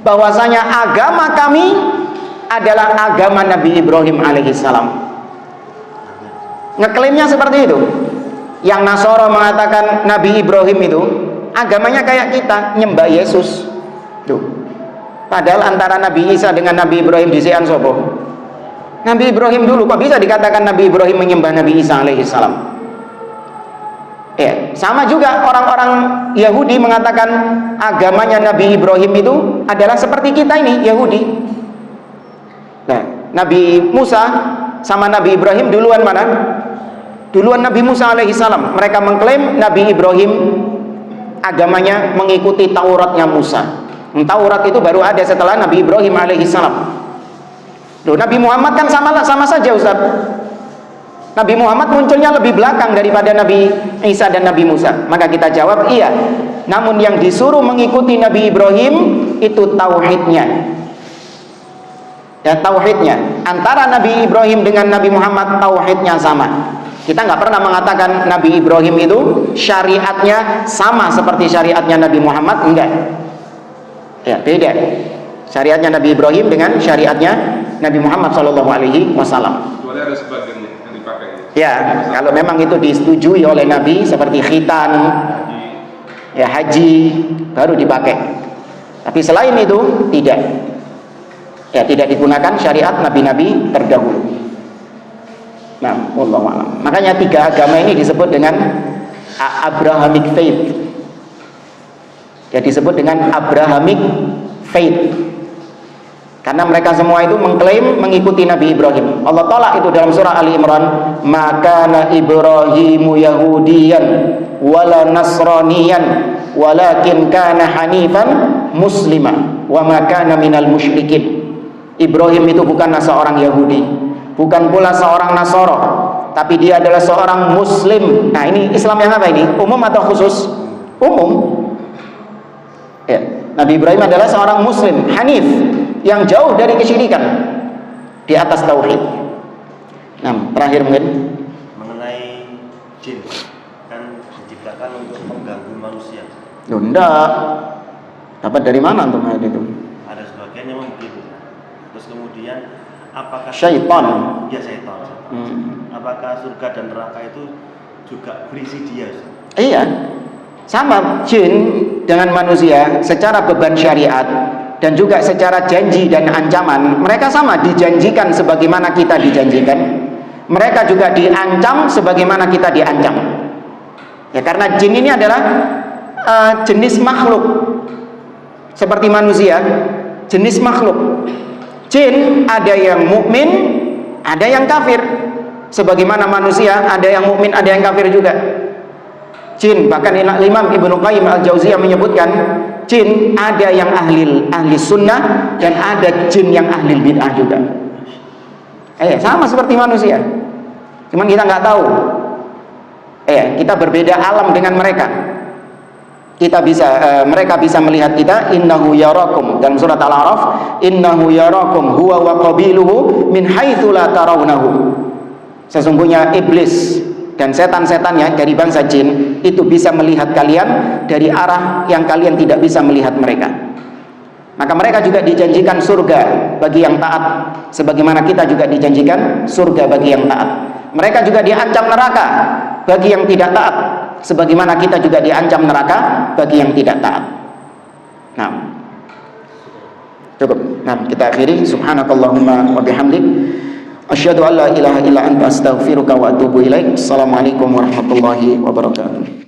bahwasanya agama kami adalah agama Nabi Ibrahim alaihissalam. Ngeklaimnya seperti itu. Yang Nasara mengatakan Nabi Ibrahim itu agamanya kayak kita, nyembah Yesus. Tuh. Padahal antara Nabi Isa dengan Nabi Ibrahim disian sopo? Nabi Ibrahim dulu, kok bisa dikatakan Nabi Ibrahim menyembah Nabi Isa alaihissalam? Sama juga orang-orang Yahudi mengatakan agamanya Nabi Ibrahim itu adalah seperti kita ini, Yahudi. Nah, Nabi Musa sama Nabi Ibrahim duluan mana? Duluan Nabi Musa alaihissalam. Mereka mengklaim Nabi Ibrahim agamanya mengikuti Tauratnya Musa. Taurat itu baru ada setelah Nabi Ibrahim alaihissalam. Loh, Nabi Muhammad kan sama saja, Ustaz. Nabi Muhammad munculnya lebih belakang daripada Nabi Isa dan Nabi Musa. Maka kita jawab iya. Namun yang disuruh mengikuti Nabi Ibrahim itu tauhidnya. Ya, tauhidnya. Antara Nabi Ibrahim dengan Nabi Muhammad tauhidnya sama. Kita nggak pernah mengatakan Nabi Ibrahim itu syariatnya sama seperti syariatnya Nabi Muhammad, enggak. Ya, beda. Syariatnya Nabi Ibrahim dengan syariatnya Nabi Muhammad SAW. Kecuali ada sebagian yang dipakai. Ya, kalau memang itu disetujui oleh Nabi seperti khitan, ya haji, baru dipakai. Tapi selain itu tidak. Ya, tidak digunakan syariat nabi-nabi terdahulu. Nah, wallahu a'lam. Makanya tiga agama ini disebut dengan Abrahamic faith. Ya, disebut dengan Abrahamic faith. Karena mereka semua itu mengklaim mengikuti Nabi Ibrahim. Allah tolak itu dalam surah Ali Imran, "Maka Ibrahimu Yahudiyan wala Nasraniyan, walakin kana hanifan muslima, wa ma kana minal musyrikin." Ibrahim itu bukanlah seorang Yahudi, bukan pula seorang Nasara, tapi dia adalah seorang Muslim. Nah, ini Islam yang apa ini? Umum atau khusus? Umum. Ya, Nabi Ibrahim adalah seorang Muslim, Hanif, yang jauh dari kesyirikan, di atas tauhid. Nah, terakhir mungkin mengenai jin, kan diciptakan untuk mengganggu manusia. Loh, enggak. Dapat dari mana untuk ayat itu? Ada sebagian yang begitu. Terus kemudian apakah Syaitan. Ya, syaitan. Apakah surga dan neraka itu juga berisi dia? Iya. Sama jin dengan manusia secara beban syariat dan juga secara janji dan ancaman, mereka sama dijanjikan sebagaimana kita dijanjikan. Mereka juga diancam sebagaimana kita diancam. Ya, karena jin ini adalah jenis makhluk seperti manusia, jenis makhluk. Jin ada yang mukmin, ada yang kafir. Sebagaimana manusia ada yang mukmin, ada yang kafir juga. Jin, bahkan Imam Ibnu Qayyim Al-Jauziyah menyebutkan jin ada yang ahli sunnah dan ada jin yang ahli bid'ah juga. Sama seperti manusia, cuman kita nggak tahu. Kita berbeda alam dengan mereka. Mereka bisa melihat kita. Innahu yarakum, dalam surat Al-A'raf, innahu yarakum huwa wa qabiluhu min haitsu la tarawnahu. Sesungguhnya iblis dan setan-setannya dari bangsa jin itu bisa melihat kalian dari arah yang kalian tidak bisa melihat mereka. Maka mereka juga dijanjikan surga bagi yang taat, sebagaimana kita juga dijanjikan surga bagi yang taat. Mereka juga diancam neraka bagi yang tidak taat, sebagaimana kita juga diancam neraka bagi yang tidak taat. Nah, cukup. Nah, kita akhiri. Subhanakallahumma wa bihamdik, asyhadu an la ilaha illa anta, astaghfiruka wa atubu ilaik. Assalamualaikum warahmatullahi wabarakatuh.